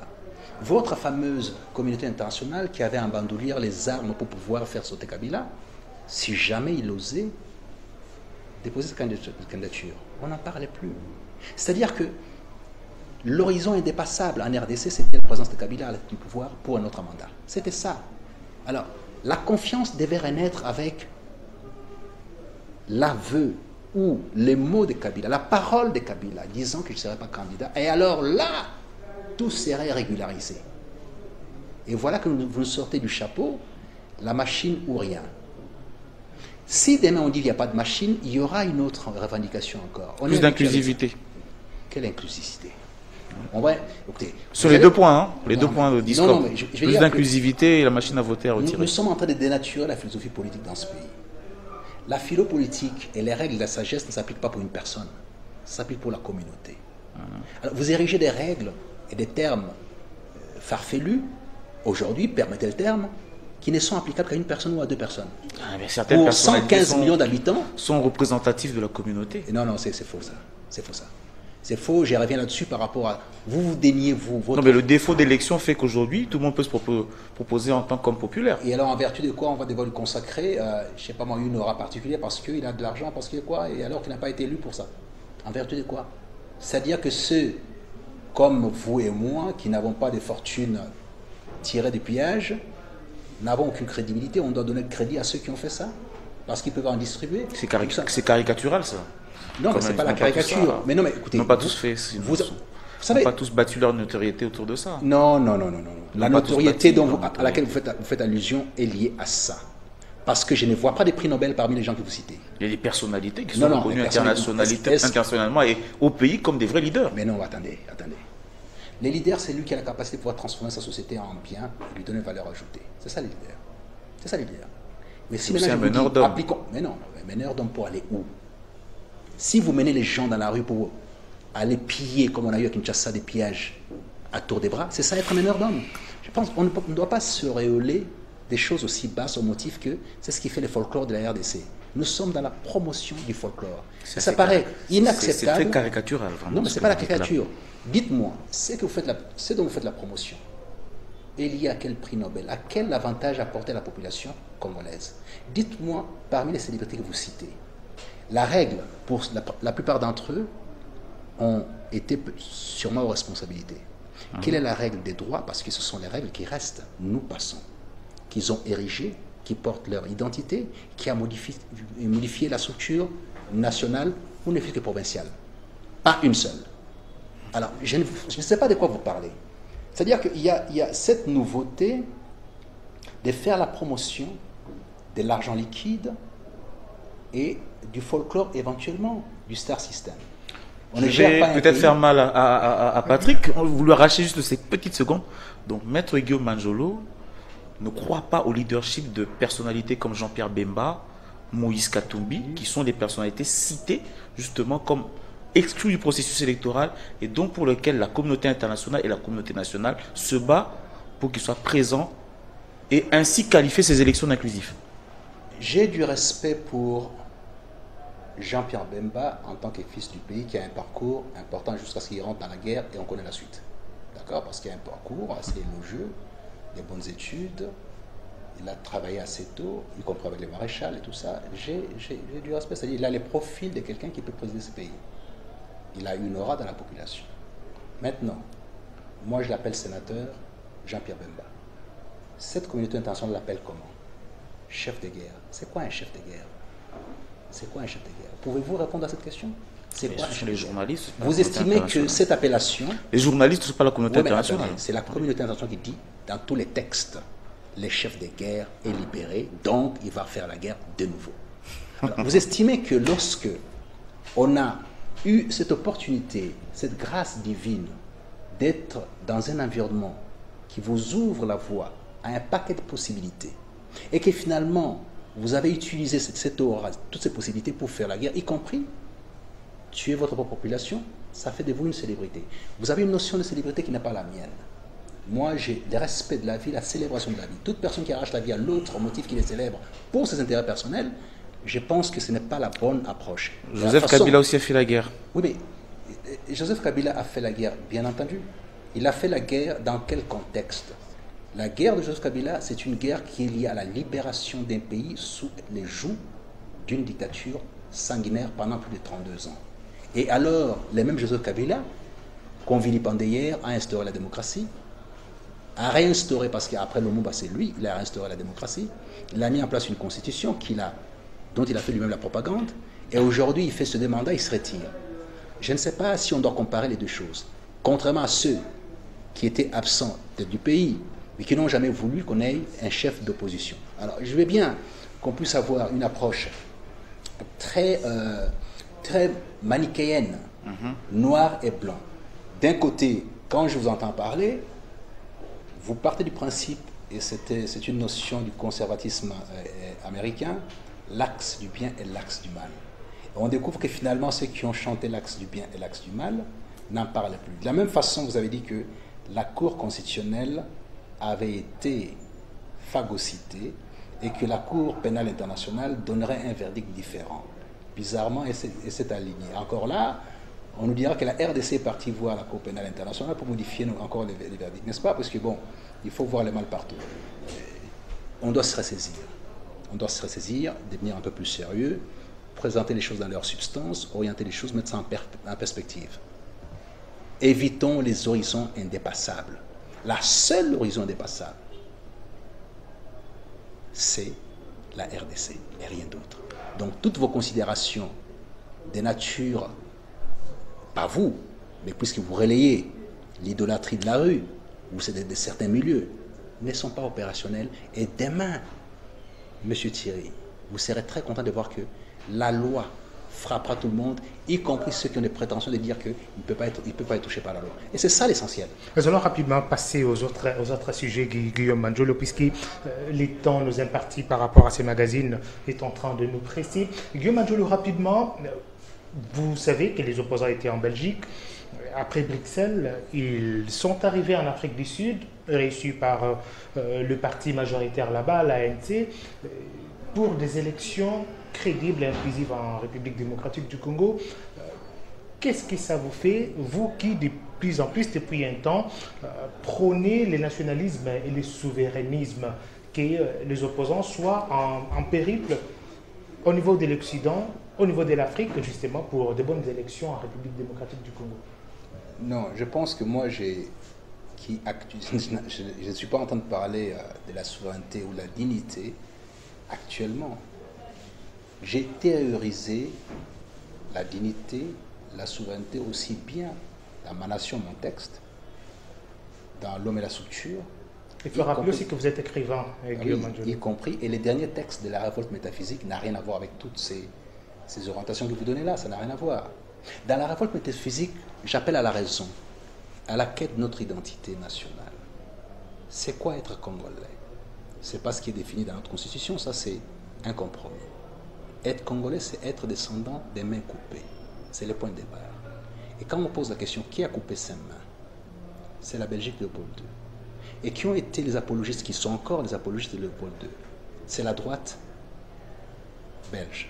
Votre fameuse communauté internationale qui avait en bandoulière les armes pour pouvoir faire sauter Kabila, si jamais il osait déposer cette candidature, on n'en parlait plus. C'est-à-dire que l'horizon indépassable en RDC, c'était la présence de Kabila du pouvoir pour un autre mandat. C'était ça. Alors, la confiance devait renaître avec l'aveu ou les mots de Kabila, la parole de Kabila, disant qu'il ne serait pas candidat. Et alors là, tout serait régularisé. Et voilà que vous sortez du chapeau la machine ou rien. Si demain on dit qu'il n'y a pas de machine, il y aura une autre revendication encore. Plus d'inclusivité. Quelle inclusivité? On va, écoutez, sur les 2 points, hein, les 2 points de discours. Non, plus d'inclusivité et la machine à voter à retirer. Nous sommes en train de dénaturer la philosophie politique dans ce pays. La philo-politique et les règles de la sagesse ne s'appliquent pas pour une personne, ça s'applique pour la communauté. Alors, vous érigez des règles et des termes farfelus, aujourd'hui, permettez le terme, qui ne sont applicables qu'à une personne ou à 2 personnes. Certaines pour 115 millions d'habitants. Sont représentatifs de la communauté. Non, c'est faux ça. C'est faux ça. C'est faux, j'y reviens là-dessus par rapport à... Vous déniez, votre... Non, mais le défaut d'élection fait qu'aujourd'hui, tout le monde peut se proposer en tant qu'homme populaire. Et alors, en vertu de quoi on va devoir lui consacrer, je ne sais pas moi, une aura particulière parce qu'il a de l'argent, parce qu'il est quoi, et alors qu'il n'a pas été élu pour ça. En vertu de quoi? C'est-à-dire que ceux, comme vous et moi, qui n'avons pas de fortune tirée des pièges, n'avons aucune crédibilité, on doit donner le crédit à ceux qui ont fait ça, parce qu'ils peuvent en distribuer. C'est caricatural, ça. Non, mais ce n'est pas la caricature. Mais non, mais écoutez... Ils n'ont pas tous fait... Vous savez, pas tous battu leur notoriété autour de ça. Non. La notoriété à laquelle vous faites allusion est liée à ça. Parce que je ne vois pas des prix Nobel parmi les gens que vous citez. Il y a des personnalités qui sont reconnues internationalement et au pays comme des vrais leaders. Mais non, attendez. Les leaders, c'est lui qui a la capacité de pouvoir transformer sa société en bien et lui donner une valeur ajoutée. C'est ça les leaders. Mais si maintenant je vous dis, appliquons... Mais non, meneur d'homme pour aller où? Si vous menez les gens dans la rue pour aller piller, comme on a eu à Kinshasa, des pièges à tour des bras, c'est ça être meneur d'homme. Je pense qu'on ne doit pas se réoler des choses aussi basses au motif que c'est ce qui fait le folklore de la RDC. Nous sommes dans la promotion du folklore. Ça paraît inacceptable. C'est très caricatural, vraiment. Non, mais ce n'est pas la caricature. Dites-moi, ce dont vous faites la promotion est lié à quel prix Nobel, à quel avantage apporté à la population congolaise? Dites-moi, parmi les célébrités que vous citez, la règle, pour la plupart d'entre eux, ont été sûrement aux responsabilités. Quelle est la règle des droits? Parce que ce sont les règles qui restent, nous passons, qu'ils ont érigées, qui portent leur identité, qui a modifié la structure nationale ou ne fût que provinciale. Pas une seule. Alors, je ne sais pas de quoi vous parlez. C'est-à-dire qu'il y a cette nouveauté de faire la promotion de l'argent liquide et du folklore éventuellement, du star system. Je vais peut-être faire mal à Patrick. Vous lui arrachez juste ces petites secondes. Donc, Maître Guillaume Manjolo ne croit pas au leadership de personnalités comme Jean-Pierre Bemba, Moïse Katumbi, qui sont des personnalités citées justement comme exclues du processus électoral et donc pour lequel la communauté internationale et la communauté nationale se bat pour qu'ils soient présents et ainsi qualifier ces élections inclusives. J'ai du respect pour Jean-Pierre Bemba en tant que fils du pays qui a un parcours important jusqu'à ce qu'il rentre dans la guerre et on connaît la suite. D'accord? Parce qu'il y a un parcours assez élogieux, des bonnes études, il a travaillé assez tôt, y compris avec les maréchals et tout ça. J'ai du respect, c'est-à-dire qu'il a les profils de quelqu'un qui peut présider ce pays. Il a une aura dans la population. Maintenant, moi je l'appelle sénateur Jean-Pierre Bemba. Cette communauté internationale l'appelle comment? chef de guerre. C'est quoi un chef de guerre? C'est quoi un chef de guerre? Pouvez-vous répondre à cette question? C'est quoi les journalistes? Vous estimez que cette appellation... Les journalistes, ce n'est pas la communauté internationale. C'est la communauté internationale qui dit, dans tous les textes, les chefs de guerre est libéré, donc il va faire la guerre de nouveau. Alors, vous estimez que lorsque on a eu cette opportunité, cette grâce divine d'être dans un environnement qui vous ouvre la voie à un paquet de possibilités et que finalement vous avez utilisé cette aura, toutes ces possibilités pour faire la guerre, y compris tuer votre propre population, ça fait de vous une célébrité. Vous avez une notion de célébrité qui n'est pas la mienne. Moi, j'ai le respect de la vie, la célébration de la vie. Toute personne qui arrache la vie à l'autre au motif qu'il est célèbre pour ses intérêts personnels, je pense que ce n'est pas la bonne approche. Joseph Kabila aussi a fait la guerre. Oui, mais Joseph Kabila a fait la guerre, bien entendu. Il a fait la guerre dans quel contexte? La guerre de Joseph Kabila, c'est une guerre qui est liée à la libération d'un pays sous les jougs d'une dictature sanguinaire pendant plus de 32 ans. Et alors, les mêmes Joseph Kabila, qu'on vilipendait hier, a instauré la démocratie, a réinstauré, parce qu'après Lumumba, c'est lui, il a réinstauré la démocratie, il a mis en place une constitution dont il a fait lui-même la propagande, et aujourd'hui, il fait ce mandat, il se retire. Je ne sais pas si on doit comparer les deux choses. Contrairement à ceux qui étaient absents du pays, mais qui n'ont jamais voulu qu'on ait un chef d'opposition. Alors, je veux bien qu'on puisse avoir une approche très manichéenne, noir et blanc. D'un côté, quand je vous entends parler, vous partez du principe, et c'est une notion du conservatisme américain, l'axe du bien et l'axe du mal. Et on découvre que finalement, ceux qui ont chanté l'axe du bien et l'axe du mal n'en parlent plus. De la même façon, vous avez dit que la Cour constitutionnelle avait été phagocytée et que la Cour pénale internationale donnerait un verdict différent. Bizarrement, et c'est aligné. Encore là, on nous dira que la RDC est partie voir la Cour pénale internationale pour modifier encore les verdicts, n'est-ce pas? Parce que bon, il faut voir le mal partout. On doit se ressaisir. On doit se ressaisir, devenir un peu plus sérieux, présenter les choses dans leur substance, orienter les choses, mettre ça en perspective. Évitons les horizons indépassables. La seule horizon indépassable, c'est la RDC et rien d'autre. Donc toutes vos considérations de nature, pas vous, mais puisque vous relayez l'idolâtrie de la rue, ou c'est de certains milieux, ne sont pas opérationnels. Et demain, Monsieur Thierry, vous serez très content de voir que la loi frappera tout le monde, y compris ceux qui ont des prétentions de dire qu'il ne peut pas être touché par la loi. Et c'est ça l'essentiel. Nous allons rapidement passer aux autres sujets, Guillaume Manjolo, puisque les temps nous impartis par rapport à ces magazines est en train de nous presser. Guillaume Manjolo, rapidement, vous savez que les opposants étaient en Belgique. Après Bruxelles, ils sont arrivés en Afrique du Sud, reçus par le parti majoritaire là-bas, l'ANC, pour des élections crédibles et inclusives en République démocratique du Congo. Qu'est-ce que ça vous fait, vous qui de plus en plus, depuis un temps, prônez les nationalismes et le souverainisme, que les opposants soient en périple au niveau de l'Occident, au niveau de l'Afrique, justement, pour de bonnes élections en République démocratique du Congo? Non, je pense que moi, je ne suis pas en train de parler de la souveraineté ou de la dignité actuellement. J'ai théorisé la dignité, la souveraineté aussi bien dans ma nation, mon texte, dans L'homme et la structure. Il faut rappeler aussi que vous êtes écrivain, Guillaume Manjolo. Y compris, et les derniers textes de la révolte métaphysique n'ont rien à voir avec toutes ces orientations que vous donnez là, ça n'a rien à voir. Dans la révolte métaphysique, j'appelle à la raison, à la quête de notre identité nationale. C'est quoi être congolais? C'est pas ce qui est défini dans notre constitution, ça c'est un compromis. Être congolais, c'est être descendant des mains coupées. C'est le point de départ. Et quand on pose la question, qui a coupé ses mains? C'est la Belgique de Léopold II. Et qui ont été les apologistes, qui sont encore les apologistes de Léopold II? C'est la droite belge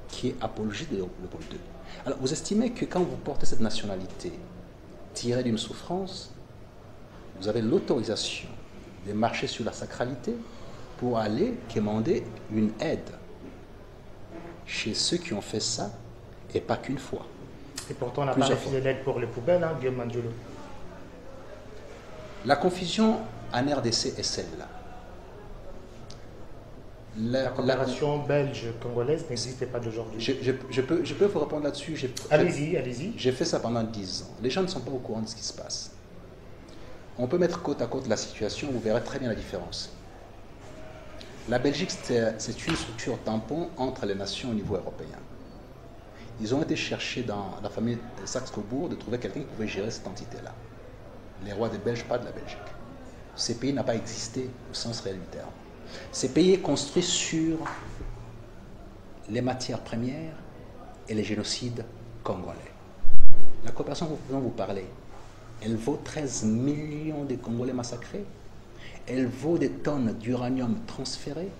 qui est apologiste de Léopold II. Alors, vous estimez que quand vous portez cette nationalité tirée d'une souffrance, vous avez l'autorisation de marcher sur la sacralité pour aller quémander une aide chez ceux qui ont fait ça, et pas qu'une fois. Et pourtant, on n'a pas refusé l'aide pour les poubelles, hein, Guillaume Manjolo. La confusion en RDC est celle-là. La coopération belge-congolaise n'existait pas d'aujourd'hui. Je peux vous répondre là-dessus. Allez-y, allez-y. J'ai fait ça pendant 10 ans. Les gens ne sont pas au courant de ce qui se passe. On peut mettre côte à côte la situation, vous verrez très bien la différence. La Belgique, c'est une structure tampon entre les nations au niveau européen. Ils ont été chercher dans la famille Saxe-Cobourg de trouver quelqu'un qui pouvait gérer cette entité-là. Les rois des Belges, pas de la Belgique. Ces pays n'a pas existé au sens réel du terme. Ces pays est construit sur les matières premières et les génocides congolais. La coopération dont vous parlez, elle vaut 13 millions de Congolais massacrés, elle vaut des tonnes d'uranium transférées,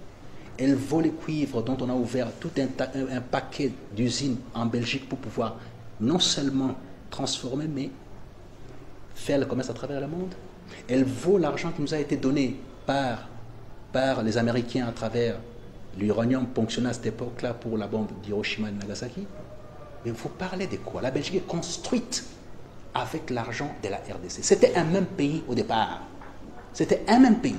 elle vaut les cuivres dont on a ouvert tout un paquet d'usines en Belgique pour pouvoir non seulement transformer, mais faire le commerce à travers le monde. Elle vaut l'argent qui nous a été donné par les Américains à travers l'uranium ponctionné à cette époque-là pour la bombe d'Hiroshima et de Nagasaki. Mais vous parlez de quoi? La Belgique est construite avec l'argent de la RDC. C'était un même pays au départ. C'était un même pays.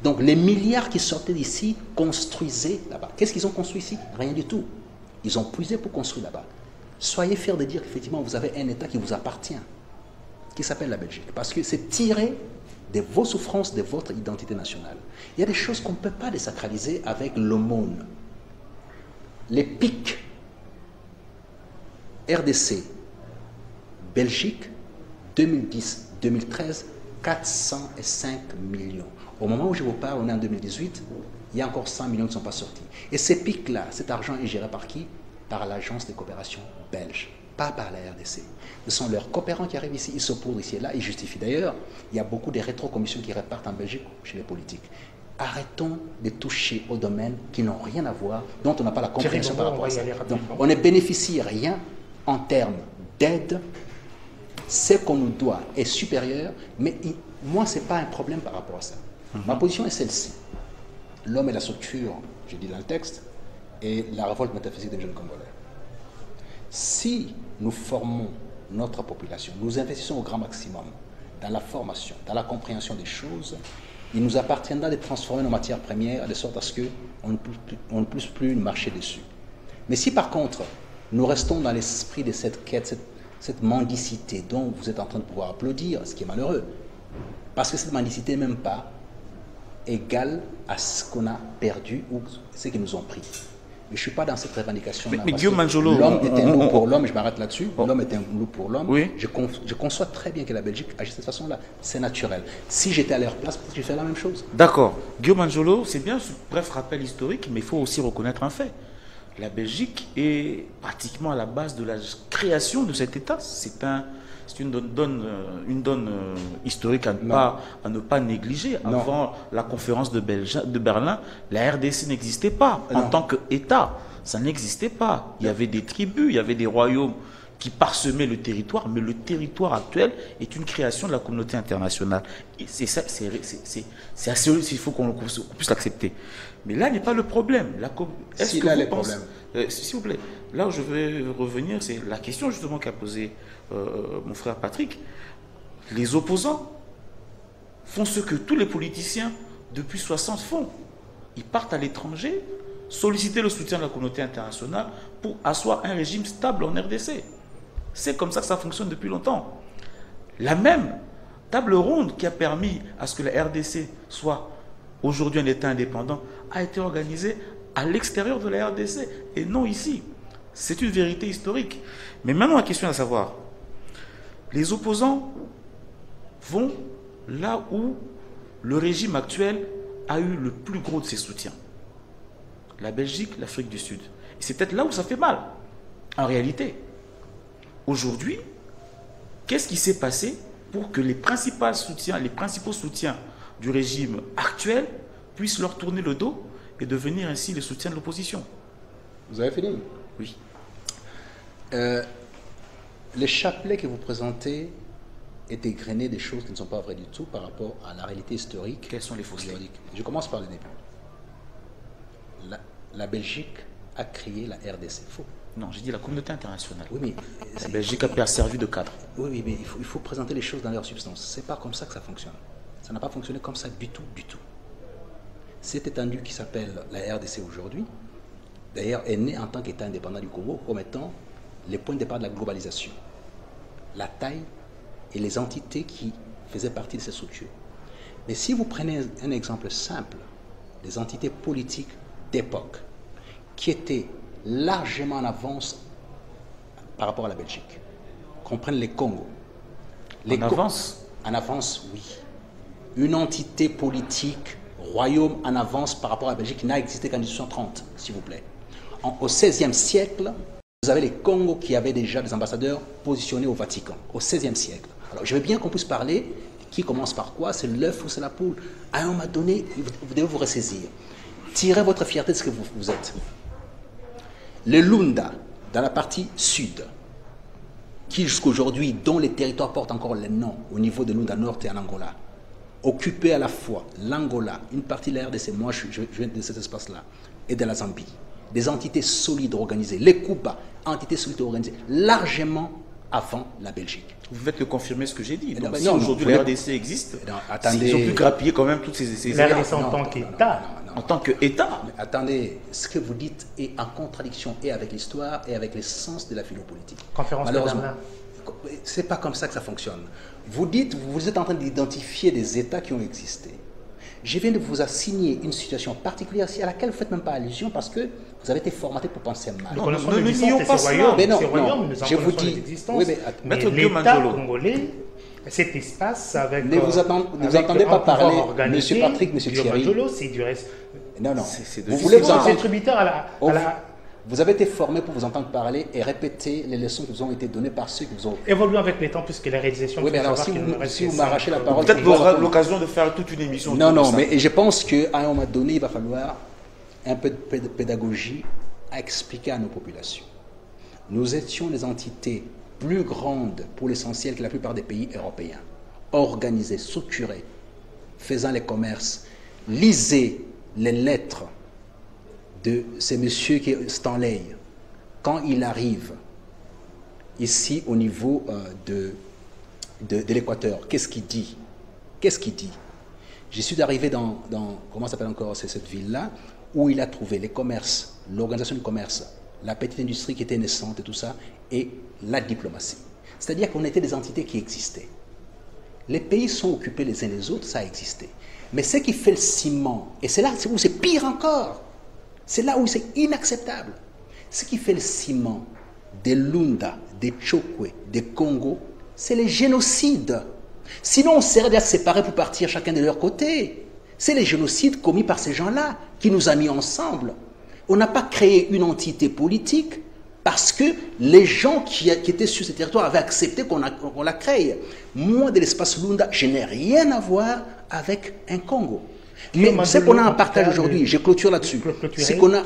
Donc les milliards qui sortaient d'ici construisaient là-bas. Qu'est-ce qu'ils ont construit ici? Rien du tout. Ils ont puisé pour construire là-bas. Soyez fiers de dire qu'effectivement vous avez un État qui vous appartient, qui s'appelle la Belgique. Parce que c'est tiré de vos souffrances, de votre identité nationale. Il y a des choses qu'on ne peut pas désacraliser avec l'aumône. Les pics RDC, Belgique, 2010-2013, 405 millions. Au moment où je vous parle, on est en 2018, il y a encore 100 millions qui ne sont pas sortis. Et ces pics-là, cet argent est géré par qui? Par l'agence de coopération belge, pas par la RDC. Ce sont leurs coopérants qui arrivent ici, ils s'opposent ici et là, ils justifient. D'ailleurs, il y a beaucoup de rétrocommissions qui repartent en Belgique chez les politiques. Arrêtons de toucher aux domaines qui n'ont rien à voir, dont on n'a pas la compréhension par rapport à ça. Donc, on ne bénéficie rien en termes d'aide. Ce qu'on nous doit est supérieur, mais moi, ce n'est pas un problème par rapport à ça. Ma position est celle-ci. L'homme et la structure, j'ai dit dans le texte, et la révolte métaphysique des jeunes Congolais. Si nous formons notre population, nous investissons au grand maximum dans la formation, dans la compréhension des choses, il nous appartiendra de transformer nos matières premières de sorte à ce qu'on ne puisse plus marcher dessus. Mais si par contre, nous restons dans l'esprit de cette quête, cette mendicité dont vous êtes en train de pouvoir applaudir, ce qui est malheureux, parce que cette mendicité n'est même pas égale à ce qu'on a perdu ou ce qu'ils nous ont pris. Mais je ne suis pas dans cette revendication. Mais Guillaume Manjolo, l'homme est un loup pour l'homme, je m'arrête là-dessus. L'homme est un loup pour l'homme. Oui. Je conçois très bien que la Belgique agisse de cette façon-là. C'est naturel. Si j'étais à leur place, peut-être que je ferais la même chose. D'accord. Guillaume Manjolo, c'est bien ce bref rappel historique, mais il faut aussi reconnaître un fait. La Belgique est pratiquement à la base de la création de cet État. C'est une donne historique à ne pas négliger. Non. Avant la conférence de Berlin, la RDC n'existait pas en tant qu'État. Ça n'existait pas. Il y avait des tribus, il y avait des royaumes qui parsemaient le territoire, mais le territoire actuel est une création de la communauté internationale. Et c'est ça, c'est assez, il faut qu'on puisse l'accepter. Mais là n'est pas le problème. Si là, les problèmes. S'il vous plaît, là où je vais revenir, c'est la question justement qu'a posée mon frère Patrick. Les opposants font ce que tous les politiciens depuis 60 font. Ils partent à l'étranger, solliciter le soutien de la communauté internationale pour asseoir un régime stable en RDC. C'est comme ça que ça fonctionne depuis longtemps. La même table ronde qui a permis à ce que la RDC soit aujourd'hui un État indépendant a été organisée à l'extérieur de la RDC et non ici. C'est une vérité historique. Mais maintenant, la question est à savoir, les opposants vont là où le régime actuel a eu le plus gros de ses soutiens. La Belgique, l'Afrique du Sud. Et c'est peut-être là où ça fait mal, en réalité. Aujourd'hui, qu'est-ce qui s'est passé pour que les principaux soutiens du régime actuel puissent leur tourner le dos et devenir ainsi les soutiens de l'opposition? Vous avez fini? Oui. Les chapelets que vous présentez est égrené des choses qui ne sont pas vraies du tout par rapport à la réalité historique. Quels sont les faussetés? Je commence par le début. La Belgique a créé la RDC. Faux. Non, j'ai dit la communauté internationale. Oui, mais la Belgique a servi de cadre. Oui, mais il faut présenter les choses dans leur substance. C'est pas comme ça que ça fonctionne. Ça n'a pas fonctionné comme ça du tout, du tout. cette étendue qui s'appelle la RDC aujourd'hui, d'ailleurs, est née en tant qu'État indépendant du Congo comme étant les points de départ de la globalisation, la taille et les entités qui faisaient partie de ces structures. Mais si vous prenez un exemple simple, les entités politiques d'époque qui étaient largement en avance par rapport à la Belgique, qu'on prenne les Congos. En avance? En avance, oui. Une entité politique, royaume en avance par rapport à la Belgique qui n'a existé qu'en 1830, s'il vous plaît. Au XVIe siècle, vous avez les Congos qui avaient déjà des ambassadeurs positionnés au Vatican, au XVIe siècle. Alors, je veux bien qu'on puisse parler, qui commence par quoi? C'est l'œuf ou c'est la poule? À un moment donné, vous devez vous ressaisir. Tirez votre fierté de ce que vous êtes. Le Lunda, dans la partie sud, qui jusqu'aujourd'hui, dont les territoires portent encore les noms au niveau de Lunda Nord et en Angola, occupé à la fois l'Angola, une partie de la RDC, moi je viens de cet espace-là, et de la Zambie, des entités solides organisées, les Cuba, entités solides organisées, largement avant la Belgique. Vous faites le confirmer ce que j'ai dit. Donc, non, si non, aujourd'hui la RDC existe, attendez, ils ont pu grappiller quand même toutes ces La erreurs. RDC en tant qu'État. En tant qu'État. Attendez, ce que vous dites est en contradiction et avec l'histoire et avec l'essence de la philo-politique. Conférence de Malheureusement, Berlin. c'est pas comme ça que ça fonctionne. Vous dites, vous êtes en train d'identifier des États qui ont existé. Je viens de vous assigner une situation particulière à laquelle vous ne faites même pas allusion parce que vous avez été formaté pour penser mal. Nous connaissons ne l'existence nions de pas ces ça. royaumes. Mais non, Ces royaumes, non, nous en je vous connaissons dis, l'existence. oui, mais Maître Guillaume l'État Mandiolo. congolais, cet espace avec... Ne vous entendez pas parler, M. Patrick, M. Thierry. C'est du reste. Non, non. C'est de Vous voulez vous C'est entendre. tributaire à la... Vous avez été formé pour vous entendre parler et répéter les leçons qui vous ont été données par ceux qui vous ont... Évoluons avec les temps puisque la réalisation... Oui, mais alors si vous m'arrachez la parole... Peut-être vous aurez l'occasion de faire toute une émission. Non, non, mais je pense qu'à un moment donné, il va falloir un peu de pédagogie à expliquer à nos populations. Nous étions des entités plus grandes pour l'essentiel que la plupart des pays européens, organisées, structurées, faisant les commerces. Lisez les lettres de ces messieurs qui est Stanley quand il arrive ici au niveau de l'Équateur. Qu'est-ce qu'il dit? Qu'est-ce qu'il dit? Je suis arrivé dans comment s'appelle encore cette ville-là, où il a trouvé les commerces, l'organisation du commerce, la petite industrie qui était naissante et tout ça, et la diplomatie. C'est-à-dire qu'on était des entités qui existaient. Les pays sont occupés les uns les autres, ça a existé. Mais ce qui fait le ciment, et c'est là où c'est pire encore, c'est là où c'est inacceptable. Ce qui fait le ciment des Lunda, des Chokwe, des Congo, c'est les génocides. Sinon, on serait déjà séparés pour partir chacun de leur côté. C'est les génocides commis par ces gens-là qui nous a mis ensemble. On n'a pas créé une entité politique parce que les gens qui étaient sur ce territoire avaient accepté qu'on la crée. Moi, de l'espace Lunda, je n'ai rien à voir avec un Congo. Mais ce qu'on a en partage aujourd'hui, je clôture là-dessus, ce qu'on a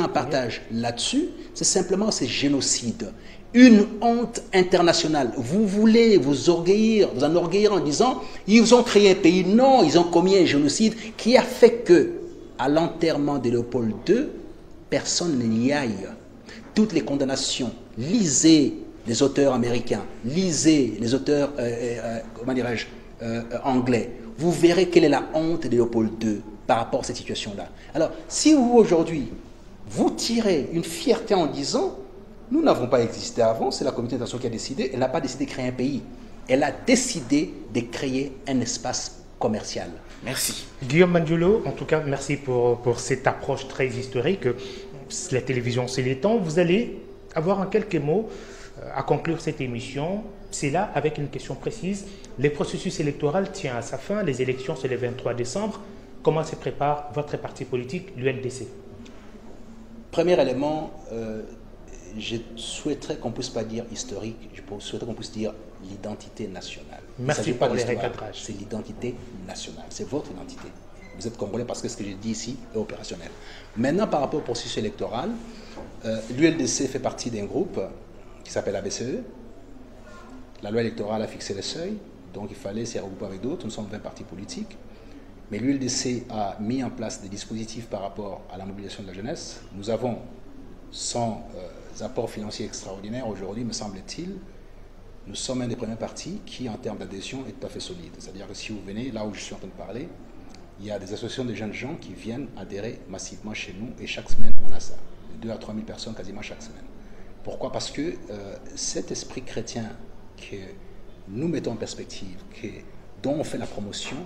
en partage là-dessus, c'est simplement ces génocides. Une honte internationale. Vous voulez vous enorgueillir en disant ils ont créé un pays. Non, ils ont commis un génocide qui a fait que, à l'enterrement de Léopold II, personne n'y aille. Toutes les condamnations, lisez les auteurs américains, lisez les auteurs, comment dirais-je, anglais. Vous verrez quelle est la honte de Léopold II par rapport à cette situation-là. Alors, si vous, aujourd'hui, vous tirez une fierté en disant nous n'avons pas existé avant, c'est la communauté internationale qui a décidé, elle n'a pas décidé de créer un pays. Elle a décidé de créer un espace commercial. Merci. Guillaume Mandiolo, en tout cas, merci pour cette approche très historique. La télévision, c'est les temps. Vous allez avoir en quelques mots à conclure cette émission. C'est là, avec une question précise. Le processus électoral tient à sa fin. Les élections, c'est le 23 décembre. Comment se prépare votre parti politique, l'UNDC? Premier élément, je souhaiterais qu'on ne puisse pas dire historique, je souhaiterais qu'on puisse dire l'identité nationale. Merci pour les recadrages. C'est l'identité nationale, c'est votre identité. Vous êtes Congolais parce que ce que j'ai dit ici est opérationnel. Maintenant, par rapport au processus électoral, l'ULDC fait partie d'un groupe qui s'appelle ABCE. La loi électorale a fixé les seuils, donc il fallait s'y regrouper avec d'autres. Nous sommes 20 partis politiques. Mais l'ULDC a mis en place des dispositifs par rapport à la mobilisation de la jeunesse. Nous avons, sans apport financier extraordinaire aujourd'hui, me semble-t-il, nous sommes un des premiers partis qui, en termes d'adhésion, est tout à fait solide. C'est-à-dire que si vous venez, là où je suis en train de parler, il y a des associations de jeunes gens qui viennent adhérer massivement chez nous et chaque semaine, on a ça. 2 à 3 000 personnes quasiment chaque semaine. Pourquoi? Parce que cet esprit chrétien que nous mettons en perspective, dont on fait la promotion,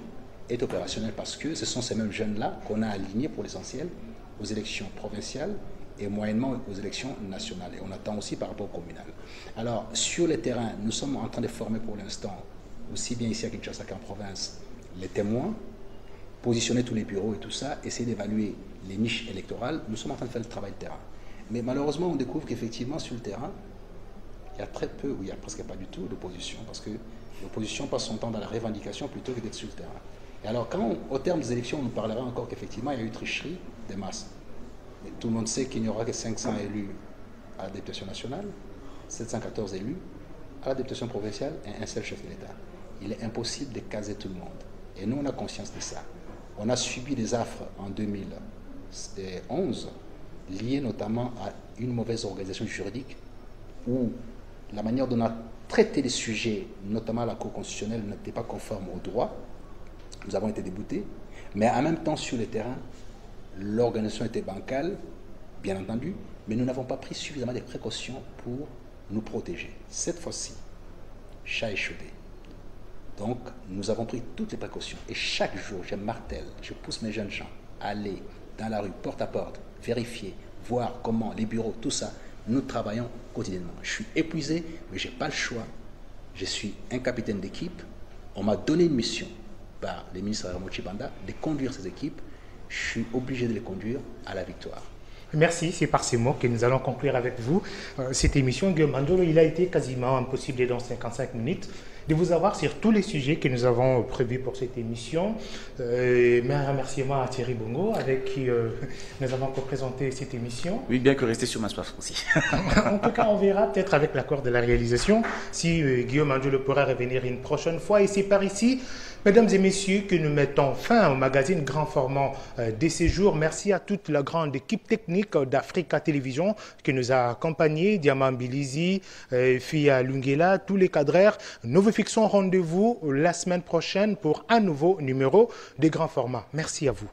est opérationnel parce que ce sont ces mêmes jeunes-là qu'on a alignés pour l'essentiel aux élections provinciales et moyennement aux élections nationales. Et on attend aussi par rapport au communal. Alors, sur le terrain, nous sommes en train de former pour l'instant, aussi bien ici à Kinshasa qu'en province, les témoins, positionner tous les bureaux et tout ça, essayer d'évaluer les niches électorales. Nous sommes en train de faire le travail de terrain. Mais malheureusement, on découvre qu'effectivement, sur le terrain, il y a très peu, ou il n'y a presque pas du tout d'opposition, parce que l'opposition passe son temps dans la revendication plutôt que d'être sur le terrain. Et alors, quand au terme des élections, on nous parlera encore qu'effectivement, il y a eu tricherie des masses. Mais tout le monde sait qu'il n'y aura que 500 élus à la députation nationale, 714 élus à la députation provinciale et un seul chef de l'État. Il est impossible de caser tout le monde. Et nous, on a conscience de ça. On a subi des affres en 2011, liées notamment à une mauvaise organisation juridique, où la manière dont on a traité les sujets, notamment la Cour constitutionnelle, n'était pas conforme au droit. Nous avons été déboutés. Mais en même temps, sur le terrain, l'organisation était bancale, bien entendu, mais nous n'avons pas pris suffisamment de précautions pour nous protéger. Cette fois-ci, chat échaudé. Donc, nous avons pris toutes les précautions. Et chaque jour, je martèle, je pousse mes jeunes gens à aller dans la rue, porte à porte, vérifier, voir comment, les bureaux, tout ça. Nous travaillons quotidiennement. Je suis épuisé, mais je n'ai pas le choix. Je suis un capitaine d'équipe. On m'a donné une mission par le ministre Mochibanda de conduire ces équipes. Je suis obligé de les conduire à la victoire. Merci, c'est par ces mots que nous allons conclure avec vous cette émission. Guillaume Mandolo, il a été quasiment impossible dans 55 minutes de vous avoir sur tous les sujets que nous avons prévus pour cette émission. Mais un remerciement à Thierry Bongo, avec qui nous avons présenté cette émission. Oui, bien que rester sur ma soif aussi. En tout cas, on verra peut-être avec l'accord de la réalisation si Guillaume Mandolo pourra revenir une prochaine fois. Et c'est par ici, mesdames et messieurs, que nous mettons fin au magazine Grand Format de ces jours. Merci à toute la grande équipe technique d'Africa Télévision qui nous a accompagnés, Diamant Bilizi, Fia Lungela, tous les cadreurs. Nous vous fixons rendez-vous la semaine prochaine pour un nouveau numéro de Grand Format. Merci à vous.